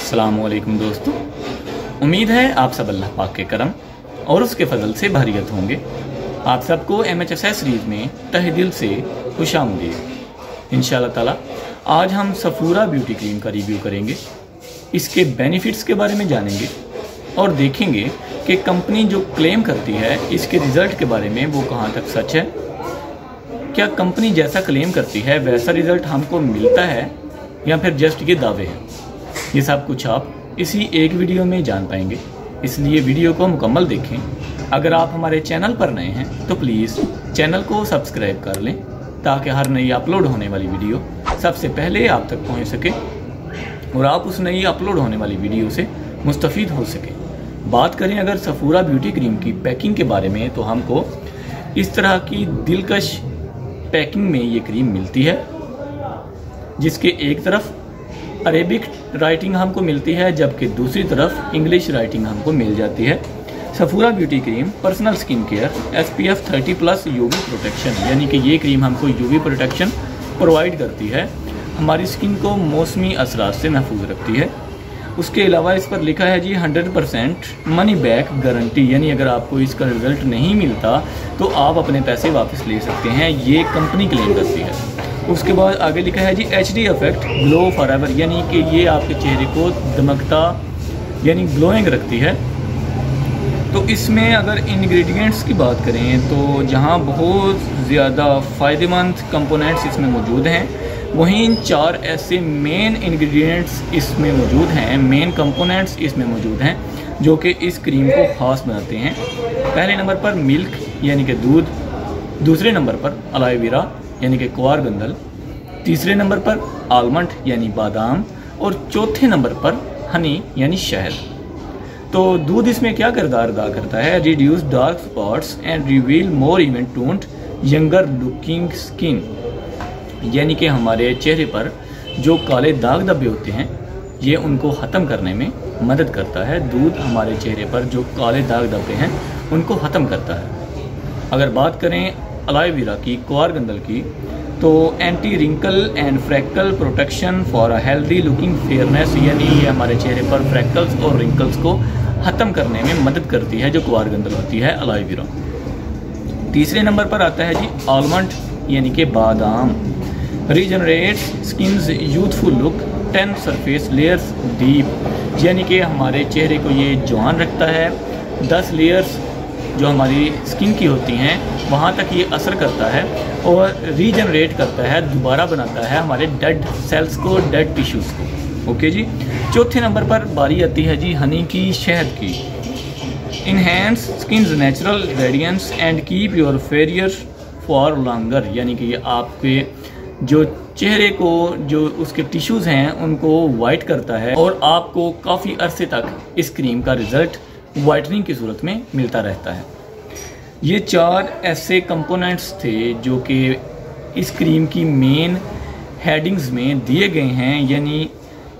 अस्सलामुअलैकुम दोस्तों, उम्मीद है आप सब अल्लाह पाक के करम और उसके फजल से भरियत होंगे। आप सबको MHSS सीरीज़ में तहे दिल से खुशामदीद। इंशाअल्लाह ताला आज हम सफूरा ब्यूटी क्रीम का रिव्यू करेंगे, इसके बेनिफिट्स के बारे में जानेंगे और देखेंगे कि कंपनी जो क्लेम करती है इसके रिज़ल्ट के बारे में वो कहाँ तक सच है। क्या कंपनी जैसा क्लेम करती है वैसा रिज़ल्ट हमको मिलता है या फिर जस्ट ये दावे हैं। ये सब कुछ आप इसी एक वीडियो में जान पाएंगे, इसलिए वीडियो को मुकम्मल देखें। अगर आप हमारे चैनल पर नए हैं तो प्लीज़ चैनल को सब्सक्राइब कर लें ताकि हर नई अपलोड होने वाली वीडियो सबसे पहले आप तक पहुंच सके और आप उस नई अपलोड होने वाली वीडियो से मुस्तफ़ीद हो सके। बात करें अगर सफूरा ब्यूटी क्रीम की पैकिंग के बारे में तो हमको इस तरह की दिलकश पैकिंग में ये क्रीम मिलती है, जिसके एक तरफ अरेबिक राइटिंग हमको मिलती है जबकि दूसरी तरफ इंग्लिश राइटिंग हमको मिल जाती है। Safura beauty cream personal skin care SPF 30+ UV protection, यानी कि ये क्रीम हमको UV प्रोटेक्शन प्रोवाइड करती है, हमारी स्किन को मौसमी असरात से महफूज रखती है। उसके अलावा इस पर लिखा है जी 100% मनी बैक गारंटी, यानी अगर आपको इसका रिज़ल्ट नहीं मिलता तो आप अपने पैसे वापस ले सकते हैं, ये कंपनी क्लेम करती है। उसके बाद आगे लिखा है जी HD इफेक्ट ग्लो फॉरएवर, यानी कि ये आपके चेहरे को दमकता यानी ग्लोइंग रखती है। तो इसमें अगर इंग्रेडिएंट्स की बात करें तो जहाँ बहुत ज़्यादा फ़ायदेमंद कंपोनेंट्स इसमें मौजूद हैं, वहीं 4 ऐसे मेन इंग्रेडिएंट्स इसमें मौजूद हैं, मेन कंपोनेंट्स इसमें मौजूद हैं जो कि इस क्रीम को ख़ास बनाते हैं। पहले नंबर पर मिल्क यानी कि दूध, दूसरे नंबर पर एलोवेरा यानी कि क्वारगंदल, तीसरे नंबर पर आलमंड यानी बादाम और चौथे नंबर पर हनी यानी शहद। तो दूध इसमें क्या किरदार अदा करता है? Reduce dark spots and reveal more even toned younger looking skin, यानी कि हमारे चेहरे पर जो काले दाग धब्बे होते हैं ये उनको ख़त्म करने में मदद करता है। दूध हमारे चेहरे पर जो काले दाग धब्बे हैं उनको ख़त्म करता है। अगर बात करें एलोवेरा की, क्वारगंदल की, तो anti wrinkle and freckle protection for a healthy looking fairness, यानी ये हमारे चेहरे पर फ्रैक्कल्स और रिंकल्स को ख़त्म करने में मदद करती है जो क्वारगंदल होती है एलोवेरा। तीसरे नंबर पर आता है जी आलमंड यानी कि बादाम, regenerate skins youthful look 10 surface layers deep, यानी कि हमारे चेहरे को ये जवान रखता है। 10 लेयर्स जो हमारी स्किन की होती हैं वहाँ तक ये असर करता है और रीजनरेट करता है, दोबारा बनाता है हमारे डेड सेल्स को, डेड टिश्यूज़ को। ओके जी। चौथे नंबर पर बारी आती है जी हनी की, शहद की। Enhance skin's natural radiance and keep your fairer for longer, यानी कि ये आपके जो चेहरे को जो उसके टिश्यूज़ हैं उनको वाइट करता है और आपको काफ़ी अरसे तक इस क्रीम का रिज़ल्ट वाइटनिंग की सूरत में मिलता रहता है। ये 4 ऐसे कंपोनेंट्स थे जो कि इस क्रीम की मेन हेडिंग्स में दिए गए हैं, यानी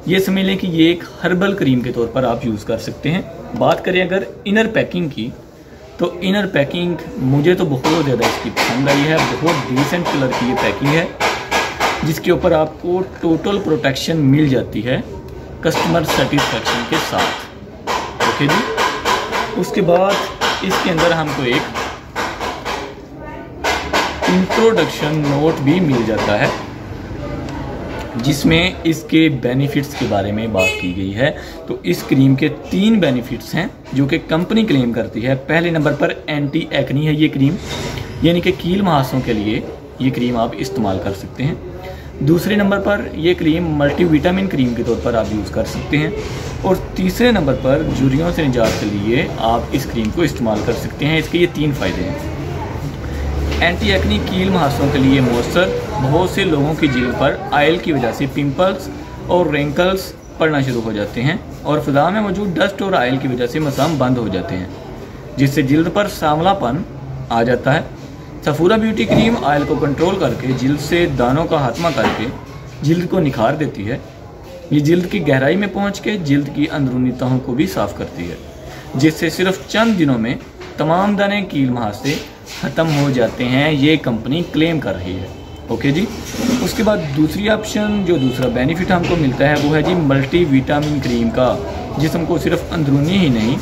ये समझ लें कि ये एक हर्बल क्रीम के तौर पर आप यूज़ कर सकते हैं। बात करें अगर इनर पैकिंग की, तो इनर पैकिंग मुझे तो बहुत ज़्यादा इसकी पसंद आई है। बहुत डिसेंट कलर की ये पैकिंग है जिसके ऊपर आपको टोटल प्रोटेक्शन मिल जाती है कस्टमर सेटिस्फेक्शन के साथ। ओके जी। उसके बाद इसके अंदर हमको एक इंट्रोडक्शन नोट भी मिल जाता है जिसमें इसके बेनिफिट्स के बारे में बात की गई है। तो इस क्रीम के 3 बेनिफिट्स हैं जो कि कंपनी क्लेम करती है। पहले नंबर पर एंटी एक्नी है ये क्रीम, यानी कि कील मुहासों के लिए ये क्रीम आप इस्तेमाल कर सकते हैं। दूसरे नंबर पर यह क्रीम मल्टीविटामिन क्रीम के तौर पर आप यूज़ कर सकते हैं और तीसरे नंबर पर झुर्रियों से निजात के लिए आप इस क्रीम को इस्तेमाल कर सकते हैं। इसके ये 3 फ़ायदे हैं। एंटी एक्नी कील मुहासों के लिए मौसर, बहुत से लोगों की जिल्द पर आयल की वजह से पिंपल्स और रिंकल्स पड़ना शुरू हो जाते हैं और फ़िज़ा में मौजूद डस्ट और आयल की वजह से मसाम बंद हो जाते हैं जिससे जिल्द पर सांवलापन आ जाता है। सफूरा ब्यूटी क्रीम आयल को कंट्रोल करके जिल्द से दानों का खात्मा करके जिल्द को निखार देती है। ये जिल्द की गहराई में पहुंच के जिल्द की अंदरूनी तहों को भी साफ़ करती है, जिससे सिर्फ चंद दिनों में तमाम दाने कील मुहासे ख़त्म हो जाते हैं, ये कंपनी क्लेम कर रही है। ओके जी। उसके बाद दूसरी ऑप्शन, जो दूसरा बेनिफिट हमको मिलता है वो है जी मल्टी विटामिन क्रीम का। जिस्म को सिर्फ अंदरूनी ही नहीं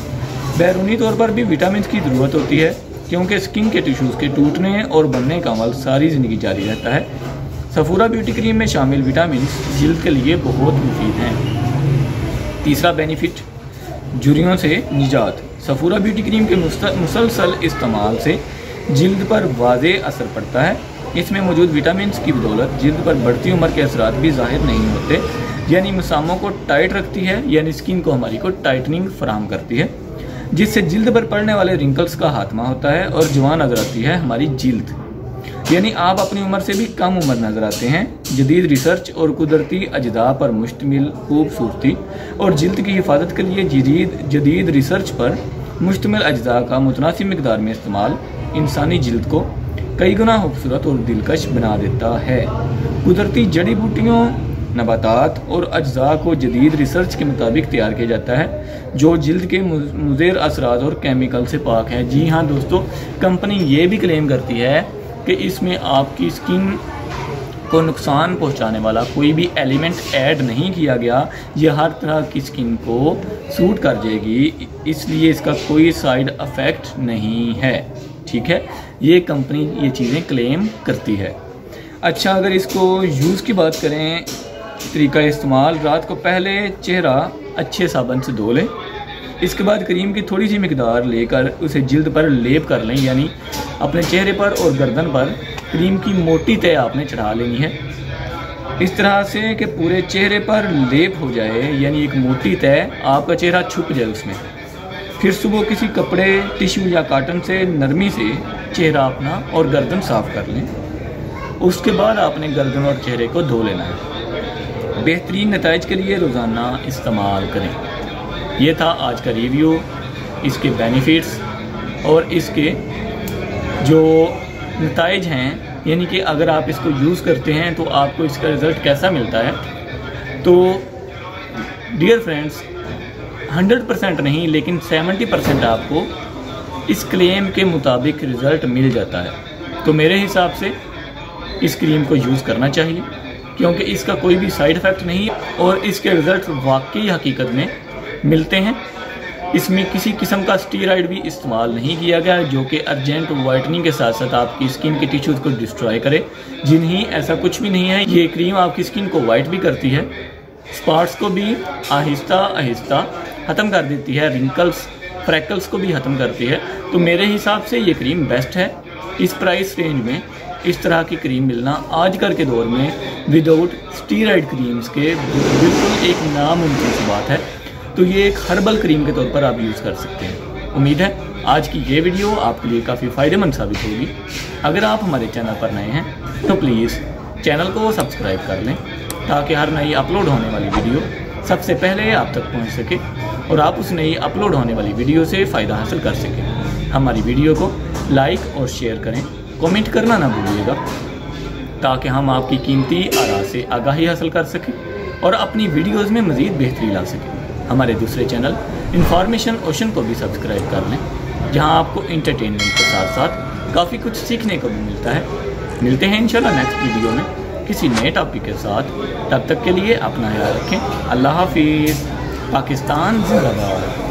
बैरूनी तौर पर भी विटामिन की ज़रूरत होती है, क्योंकि स्किन के टिश्यूज़ के टूटने और बनने का अमल सारी ज़िंदगी जारी रहता है। सफूरा ब्यूटी क्रीम में शामिल विटामिन जिल्द के लिए बहुत मुफीद हैं। तीसरा बेनिफिट, झुर्रियों से निजात। सफूरा ब्यूटी क्रीम के मुसलसल इस्तेमाल से जिल्द पर वाज़ेह असर पड़ता है। इसमें मौजूद विटामिन की बदौलत जिल्द पर बढ़ती उम्र के असरात भी ज़ाहिर नहीं होते, यानी मसामों को टाइट रखती है, यानी स्किन को हमारी को टाइटनिंग फराहम करती है, जिससे जिल्द पर पड़ने वाले रिंकल्स का खात्मा होता है और जवान नजर आती है हमारी जिल्द, यानी आप अपनी उम्र से भी कम उम्र नजर आते हैं। जदीद रिसर्च और कुदरती अजदा पर मुश्तमिल खूबसूरती और जिल्द की हिफाजत के लिए जदीद रिसर्च पर मुश्तमिल अजदा का मुतनासिब मिकदार में इस्तेमाल इंसानी जिल्द को कई गुना खूबसूरत और दिलकश बना देता है। कुदरती जड़ी बूटियों, नबातात और अज्जा को जदीद रिसर्च के मुताबिक तैयार किया जाता है, जो जिल्द के मुज़िर असरात और केमिकल से पाक है। जी हाँ दोस्तों, कंपनी ये भी क्लेम करती है कि इसमें आपकी स्किन को नुकसान पहुंचाने वाला कोई भी एलिमेंट ऐड नहीं किया गया। यह हर तरह की स्किन को सूट कर जाएगी, इसलिए इसका कोई साइड इफ़ेक्ट नहीं है। ठीक है, ये कंपनी ये चीज़ें क्लेम करती है। अच्छा, अगर इसको यूज़ की बात करें, तरीका इस्तेमाल, रात को पहले चेहरा अच्छे साबुन से धो लें। इसके बाद क्रीम की थोड़ी सी मिकदार लेकर उसे जिल्द पर लेप कर लें, यानी अपने चेहरे पर और गर्दन पर क्रीम की मोटी तय आपने चढ़ा लेनी है, इस तरह से कि पूरे चेहरे पर लेप हो जाए, यानी एक मोटी तय, आपका चेहरा छुप जाए उसमें। फिर सुबह किसी कपड़े, टिश्यू या कॉटन से नरमी से चेहरा अपना और गर्दन साफ कर लें। उसके बाद आपने गर्दन और चेहरे को धो लेना है। बेहतरीन नताइज के लिए रोज़ाना इस्तेमाल करें। ये था आज का रिव्यू, इसके बेनिफिट्स और इसके जो नताइज हैं, यानी कि अगर आप इसको यूज़ करते हैं तो आपको इसका रिज़ल्ट कैसा मिलता है। तो डियर फ्रेंड्स, 100% नहीं लेकिन 70% आपको इस क्लेम के मुताबिक रिज़ल्ट मिल जाता है। तो मेरे हिसाब से इस क्रीम को यूज़ करना चाहिए, क्योंकि इसका कोई भी साइड इफ़ेक्ट नहीं और इसके रिज़ल्ट वाकई हकीकत में मिलते हैं। इसमें किसी किस्म का स्टीरॉयड भी इस्तेमाल नहीं किया गया, जो कि अर्जेंट वाइटनिंग के साथ साथ आपकी स्किन के टिश्यूज़ को डिस्ट्रॉय करे। जिन्हीं ऐसा कुछ भी नहीं है। ये क्रीम आपकी स्किन को वाइट भी करती है, स्पॉट्स को भी आहिस्ता आहिस्ता ख़त्म कर देती है, रिंकल्स, फ्रैकल्स को भी ख़त्म करती है। तो मेरे हिसाब से ये क्रीम बेस्ट है। इस प्राइस रेंज में इस तरह की क्रीम मिलना आजकल के दौर में विदाउट स्टीरॉयड क्रीम्स के बिल्कुल एक नामुमकिन सी बात है। तो ये एक हर्बल क्रीम के तौर पर आप यूज़ कर सकते हैं। उम्मीद है आज की ये वीडियो आपके लिए काफ़ी फ़ायदेमंद साबित होगी। अगर आप हमारे चैनल पर नए हैं तो प्लीज़ चैनल को सब्सक्राइब कर लें, ताकि हर नई अपलोड होने वाली वीडियो सबसे पहले आप तक पहुंच सके और आप उस नई अपलोड होने वाली वीडियो से फ़ायदा हासिल कर सकें। हमारी वीडियो को लाइक और शेयर करें, कमेंट करना ना भूलिएगा, ताकि हम आपकी कीमती आरा से आगाही हासिल कर सकें और अपनी वीडियोज़ में मज़ीद बेहतरी ला सकें। हमारे दूसरे चैनल इन्फॉर्मेशन ओशन को भी सब्सक्राइब कर लें, जहां आपको एंटरटेनमेंट के साथ साथ काफ़ी कुछ सीखने को भी मिलता है। मिलते हैं इंशाल्लाह नेक्स्ट वीडियो में किसी नए टॉपिक के साथ। तब तक के लिए अपना ख्याल रखें। अल्लाह हाफिज़। पाकिस्तान जिंदाबाद।